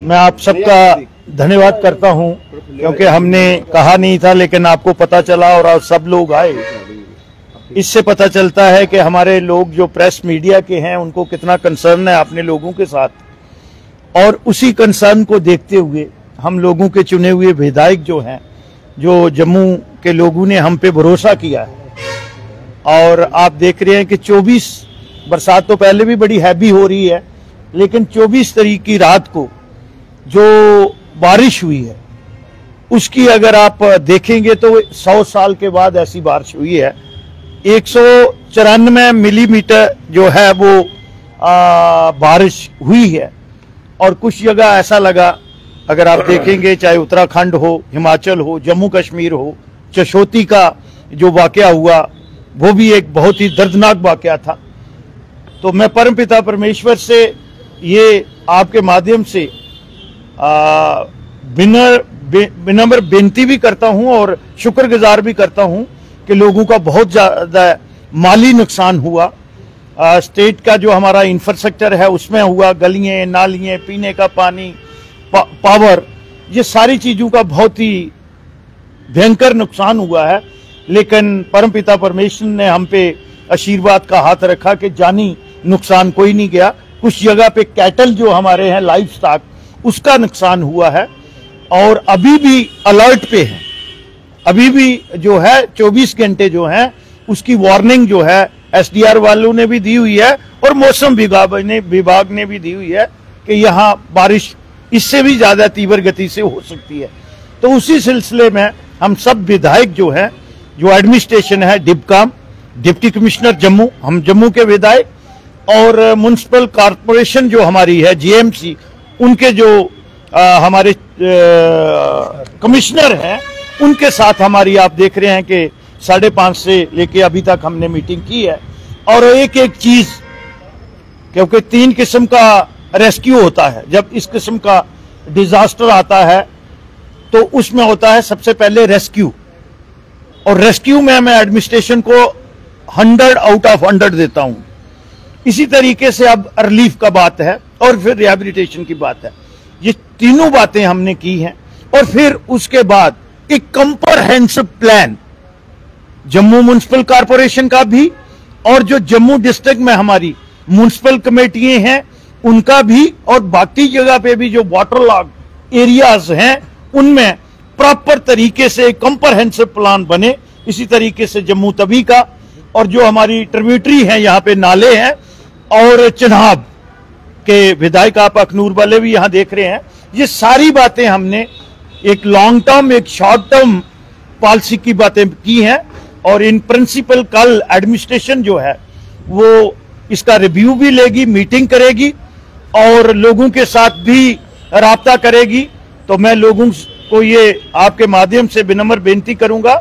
मैं आप सबका धन्यवाद करता हूं, क्योंकि हमने कहा नहीं था लेकिन आपको पता चला और आप सब लोग आए। इससे पता चलता है कि हमारे लोग जो प्रेस मीडिया के हैं उनको कितना कंसर्न है अपने लोगों के साथ, और उसी कंसर्न को देखते हुए हम लोगों के चुने हुए विधायक जो हैं, जो जम्मू के लोगों ने हम पे भरोसा किया है, और आप देख रहे हैं कि 24 बरसात तो पहले भी बड़ी हैवी हो रही है, लेकिन 24 तारीख की रात को जो बारिश हुई है उसकी अगर आप देखेंगे तो 100 साल के बाद ऐसी बारिश हुई है। 194 मिलीमीटर जो है वो बारिश हुई है, और कुछ जगह ऐसा लगा, अगर आप देखेंगे चाहे उत्तराखंड हो, हिमाचल हो, जम्मू कश्मीर हो, चशोती का जो वाकया हुआ वो भी एक बहुत ही दर्दनाक वाकया था। तो मैं परमपिता परमेश्वर से ये आपके माध्यम से विनम्र बेनती भी करता हूं और शुक्रगुजार भी करता हूं कि लोगों का बहुत ज्यादा माली नुकसान हुआ। स्टेट का जो हमारा इंफ्रास्ट्रक्चर है उसमें हुआ, गलियां, नालियां, पीने का पानी, पावर, ये सारी चीजों का बहुत ही भयंकर नुकसान हुआ है। लेकिन परमपिता परमेश्वर ने हम पे आशीर्वाद का हाथ रखा कि जानी नुकसान कोई नहीं गया। कुछ जगह पे कैटल जो हमारे हैं, लाइव स्टॉक, उसका नुकसान हुआ है, और अभी भी अलर्ट पे है। अभी भी जो है 24 घंटे जो है उसकी वार्निंग जो है एसडीआर वालों ने भी दी हुई है और मौसम विभाग ने भी दी हुई है कि यहाँ बारिश इससे भी ज्यादा तीव्र गति से हो सकती है। तो उसी सिलसिले में हम सब विधायक जो है, जो एडमिनिस्ट्रेशन है, डिप्काम, डिप्टी कमिश्नर जम्मू, हम जम्मू के विधायक, और म्युनिसिपल कॉरपोरेशन जो हमारी है जीएमसी, उनके जो हमारे कमिश्नर हैं, उनके साथ हमारी आप देख रहे हैं कि 5:30 से लेके अभी तक हमने मीटिंग की है। और एक एक चीज, क्योंकि 3 किस्म का रेस्क्यू होता है, जब इस किस्म का डिजास्टर आता है तो उसमें होता है सबसे पहले रेस्क्यू, और रेस्क्यू में मैं एडमिनिस्ट्रेशन को 100 आउट ऑफ 100 देता हूं। इसी तरीके से अब रिलीफ का बात है और फिर रिहैबिलिटेशन की बात है। ये तीनों बातें हमने की हैं, और फिर उसके बाद एक comprehensive plan Jammu municipal corporation का भी, और जो जम्मू डिस्ट्रिक्ट में हमारी म्युनिसिपल कमेटियां हैं उनका भी, और बाकी जगह पे भी जो वाटर लॉग एरियाज हैं उनमें प्रॉपर तरीके से कंप्रहेंसिव प्लान बने। इसी तरीके से जम्मू तवी का, और जो हमारी ट्रिब्यूटरी है, यहाँ पे नाले हैं, और चिनाब के विधायक आप अखनूर वाले भी यहाँ देख रहे हैं, ये सारी बातें हमने एक लॉन्ग टर्म, एक शॉर्ट टर्म पॉलिसी की बातें की हैं। और इन प्रिंसिपल कल एडमिनिस्ट्रेशन जो है वो इसका रिव्यू भी लेगी, मीटिंग करेगी और लोगों के साथ भी राब्ता करेगी। तो मैं लोगों को ये आपके माध्यम से विनम्र बेनती करूंगा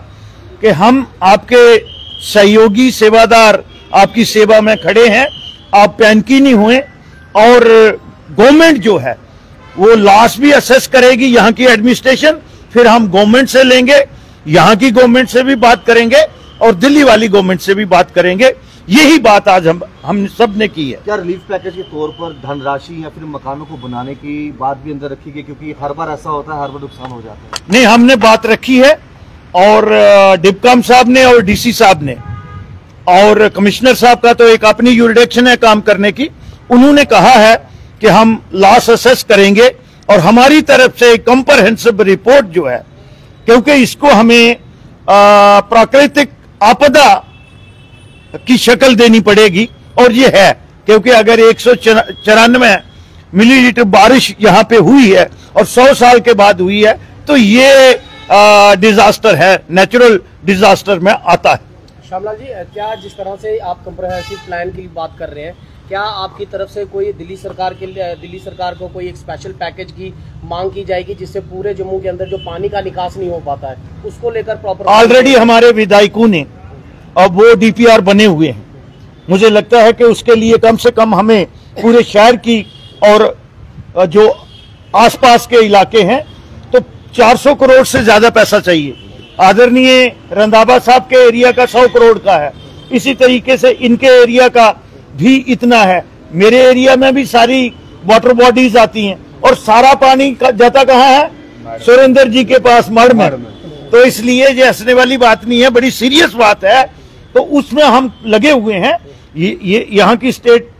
कि हम आपके सहयोगी, सेवादार, आपकी सेवा में खड़े हैं, आप पैनकी नहीं हुए, और गवर्नमेंट जो है वो लॉस भी असेस करेगी, यहाँ की एडमिनिस्ट्रेशन, फिर हम गवर्नमेंट से लेंगे, यहाँ की गवर्नमेंट से भी बात करेंगे और दिल्ली वाली गवर्नमेंट से भी बात करेंगे। यही बात आज हम सब ने की है। क्या रिलीफ पैकेज के तौर पर धनराशि या फिर मकानों को बनाने की बात भी अंदर रखी गई, क्योंकि हर बार ऐसा होता है, हर बार नुकसान हो जाता है? नहीं, हमने बात रखी है, और डिप्काम साहब ने और डीसी साहब ने, और कमिश्नर साहब का तो एक अपनी यूरिडिक्शन है काम करने की, उन्होंने कहा है कि हम लॉस असेस करेंगे और हमारी तरफ से कंप्रहेंसिव रिपोर्ट जो है, क्योंकि इसको हमें प्राकृतिक आपदा की शक्ल देनी पड़ेगी, और ये है क्योंकि अगर 194 मिलीलीटर बारिश यहाँ पे हुई है और 100 साल के बाद हुई है, तो ये डिजास्टर है, नेचुरल डिजास्टर में आता है। श्यामलाल जी, क्या जिस तरह से आप कंप्रहेंसिव प्लान की बात कर रहे हैं, क्या आपकी तरफ से कोई दिल्ली सरकार को कोई एक स्पेशल पैकेज की मांग की जाएगी, जिससे पूरे जम्मू के अंदर जो पानी का निकास नहीं हो पाता है उसको लेकर प्रॉपर? ऑलरेडी हमारे विधायकों ने, अब वो डीपीआर बने हुए हैं, मुझे लगता है कि उसके लिए कम से कम हमें पूरे शहर की और जो आसपास के इलाके हैं तो 400 करोड़ से ज्यादा पैसा चाहिए। आदरणीय रंधावा साहब के एरिया का 100 करोड़ का है, इसी तरीके से इनके एरिया का भी इतना है, मेरे एरिया में भी सारी वाटर बॉडीज आती हैं, और सारा पानी जाता कहाँ है? सुरेंद्र जी के पास, मड़ में। तो इसलिए ये हंसने वाली बात नहीं है, बड़ी सीरियस बात है। तो उसमें हम लगे हुए हैं। ये यहाँ की स्टेट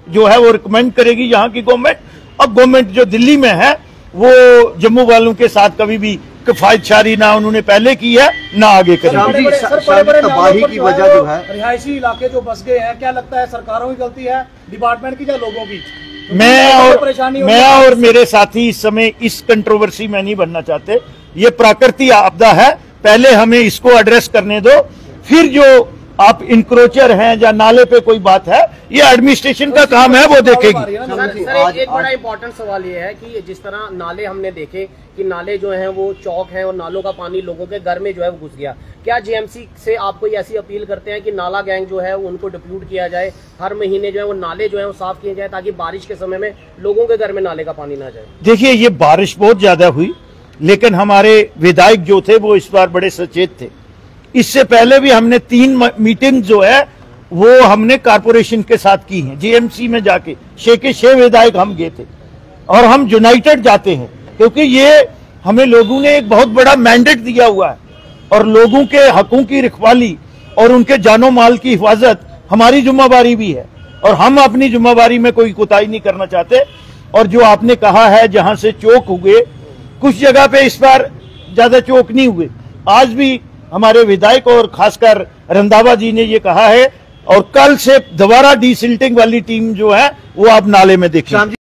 जो है वो रिकमेंड करेगी यहाँ की गवर्नमेंट। अब गवर्नमेंट जो दिल्ली में है वो जम्मू वालों के साथ कभी भी किफायतशारी ना उन्होंने पहले की है ना आगे करेगी। तबाही की वजह जो है, रिहायशी इलाके जो बस गए हैं, क्या लगता है सरकारों की गलती है, डिपार्टमेंट की या लोगों की? मैं और मेरे साथी इस समय इस कंट्रोवर्सी में नहीं बनना चाहते। ये प्राकृतिक आपदा है, पहले हमें इसको एड्रेस करने दो, फिर जो आप इंक्रोचर हैं या नाले पे कोई बात है, ये एडमिनिस्ट्रेशन का काम है, वो देखेगी। सर एक बड़ा इंपॉर्टेंट सवाल ये है कि जिस तरह नाले हमने देखे कि नाले जो हैं वो चौक हैं और नालों का पानी लोगों के घर में जो है वो घुस गया। क्या जेएमसी से आप कोई ऐसी अपील करते हैं कि नाला गैंग जो है उनको डिप्यूट किया जाए, हर महीने जो है वो नाले जो है वो साफ किए जाए, ताकि बारिश के समय में लोगों के घर में नाले का पानी ना जाए? देखिए, ये बारिश बहुत ज्यादा हुई, लेकिन हमारे विधायक जो थे वो इस बार बड़े सचेत थे। इससे पहले भी हमने 3 मीटिंग जो है वो हमने कारपोरेशन के साथ की हैं। जेएमसी में जाके 6 के 6 विधायक हम गए थे और हम यूनाइटेड जाते हैं, क्योंकि ये हमें लोगों ने एक बहुत बड़ा मैंडेट दिया हुआ है और लोगों के हकों की रखवाली और उनके जानो माल की हिफाजत हमारी जिम्मेवारी भी है और हम अपनी जिम्मेवारी में कोई कोताही नहीं करना चाहते। और जो आपने कहा है जहां से चौक हुए, कुछ जगह पे इस बार ज्यादा चौक नहीं हुए। आज भी हमारे विधायक और खासकर रंधावा जी ने ये कहा है और कल से दोबारा डीसिल्टिंग वाली टीम जो है वो आप नाले में देखें।